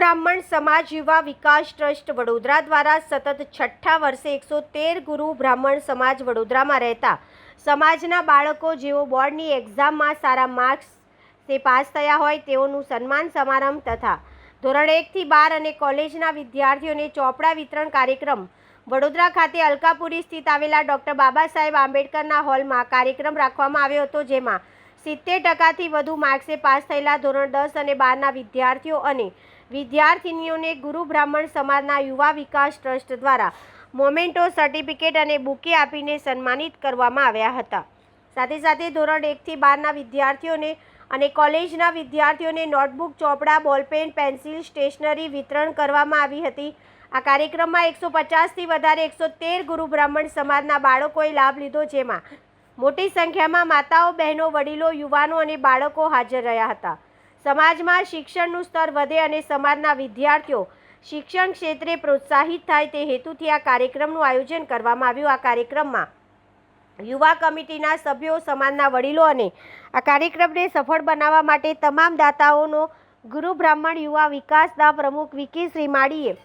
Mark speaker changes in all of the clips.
Speaker 1: બ્રાહ્મણ સમાજ યુવા વિકાસ ટ્રસ્ટ વડોદરા દ્વારા સતત છઠ્ઠા વર્ષે 113 ગુરુ બ્રાહ્મણ સમાજ વડોદરામાં રહેતા સમાજના બાળકો જેઓ બોર્ડની એક્ઝામમાં સારા માર્ક્સથી પાસ થયા હોય તેઓનું સન્માન સમારંભ તથા ધોરણ 1 થી 12 અને કોલેજના વિદ્યાર્થીઓને ચોપડા વિતરણ કાર્યક્રમ વડોદરા ખાતે અલકાપુરી સ્થિત આવેલા ડૉક્ટર બાબા સાહેબ આંબેડકરના હોલમાં કાર્યક્રમ રાખવામાં આવ્યો હતો, જેમાં 70% વધુ માર્ક્સે પાસ થયેલા ધોરણ 10 અને 12ના વિદ્યાર્થીઓ અને વિદ્યાર્થિનીઓને ગુરુ બ્રાહ્મણ સમાજના યુવા વિકાસ ટ્રસ્ટ દ્વારા મોમેન્ટો, સર્ટિફિકેટ અને બુકે આપીને સન્માનિત કરવામાં આવ્યા હતા. સાથે સાથે ધોરણ 1 થી 12ના વિદ્યાર્થીઓને અને કોલેજના વિદ્યાર્થીઓને નોટબુક, ચોપડા, બોલપેન, પેન્સિલ, સ્ટેશનરી વિતરણ કરવામાં આવી હતી. આ કાર્યક્રમમાં 150થી વધારે 113 ગુરુ બ્રાહ્મણ સમાજના બાળકોએ લાભ લીધો, જેમાં મોટી સંખ્યામાં માતાઓ, બહેનો, વડીલો, યુવાનો અને બાળકો હાજર રહ્યા હતા. સમાજમાં શિક્ષણનું સ્તર વધે અને સમાજના વિદ્યાર્થીઓ શિક્ષણ ક્ષેત્રે પ્રોત્સાહિત થાય તે હેતુથી આ કાર્યક્રમનું આયોજન કરવામાં આવ્યું. આ કાર્યક્રમમાં યુવા કમિટીના સભ્યો, સમાજના વડીલો અને આ કાર્યક્રમને સફળ બનાવવા માટે તમામ દાતાઓનો ગુરુ બ્રાહ્મણ યુવા વિકાસના પ્રમુખ વિકી શ્રીમાળીએ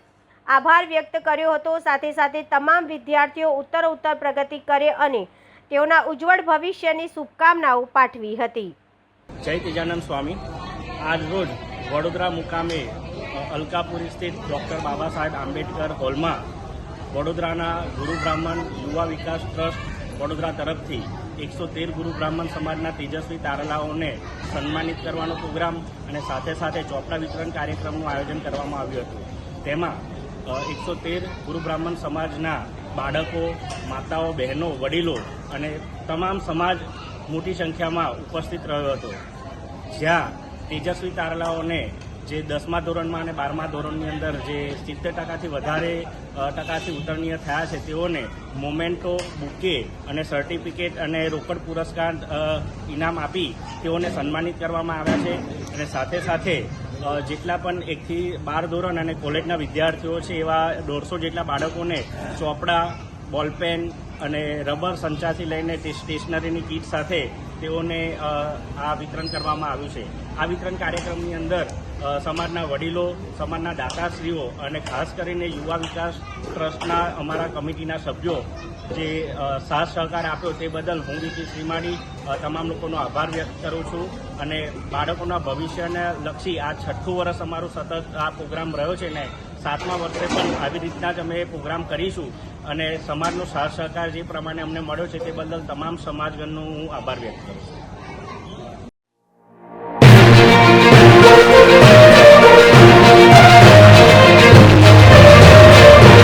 Speaker 1: આભાર વ્યક્ત કર્યો હતો. સાથે સાથે તમામ વિદ્યાર્થીઓ ઉત્તરોત્તર પ્રગતિ કરે અને તેઓના ઉજ્જવળ ભવિષ્યની શુભકામનાઓ પાઠવી હતી.
Speaker 2: જય તેજાનંદ સ્વામી. આજ રોજ વડોદરા મુકામે અલકાપુરી સ્થિત ડૉક્ટર બાબા સાહેબ આંબેડકર હોલમાં વડોદરાના ગુરુ બ્રાહ્મણ યુવા વિકાસ ટ્રસ્ટ વડોદરા તરફથી 113 ગુરુ બ્રાહ્મણ સમાજના તેજસ્વી તારલાઓને સન્માનિત કરવાનો પ્રોગ્રામ અને સાથે સાથે ચોપડા વિતરણ કાર્યક્રમનું આયોજન કરવામાં આવ્યું હતું. તેમાં 113 ગુરુ બ્રાહ્મણ સમાજના બાળકો, માતાઓ, બહેનો, વડીલો અને તમામ સમાજ મોટી સંખ્યામાં ઉપસ્થિત રહ્યો હતો. જ્યાં તેજસ્વી તારલાઓને જે 10મા ધોરણમાં અને 12મા ધોરણની અંદર જે 70%થી વધારે ટકાથી ઉત્તીર્ણ થયા છે તેઓને મોમેન્ટો, બુકે અને સર્ટિફિકેટ અને રોકડ પુરસ્કાર ઇનામ આપી તેઓને સન્માનિત કરવામાં આવ્યા છે. અને સાથે સાથે જેટલા પણ 1 થી 12 ધોરણ અને કોલેજના વિદ્યાર્થીઓ છે એવા 150 જેટલા બાળકોને ચોપડા, બોલપેન અને રબર સંચાથી લઈને સ્ટેશનરીની કીટ સાથે તેઓને આ વિતરણ કરવામાં આવ્યું છે. આ વિતરણ કાર્યક્રમની અંદર સમાજના વડીલો, સમાજના દાતાશ્રીઓ અને ખાસ કરીને યુવા વિકાસ ટ્રસ્ટના અમારા કમિટીના સભ્યો જે સાથ સહકાર આપ્યો તે બદલ હું વિકી શ્રીમાળી તમામ લોકોનો આભાર વ્યક્ત કરું છું. અને બાળકોના ભવિષ્યને લક્ષી આ છઠ્ઠું વર્ષ અમારું સતત આ પ્રોગ્રામ રહ્યો છે ને 7મા વર્ષે પણ આવી રીતના જ અમે પ્રોગ્રામ કરીશું. અને સમાજનો સાથ સહકાર જે પ્રમાણે અમને મળ્યો છે તે બદલ તમામ સમાજગણનો હું આભાર વ્યક્ત કરું છું.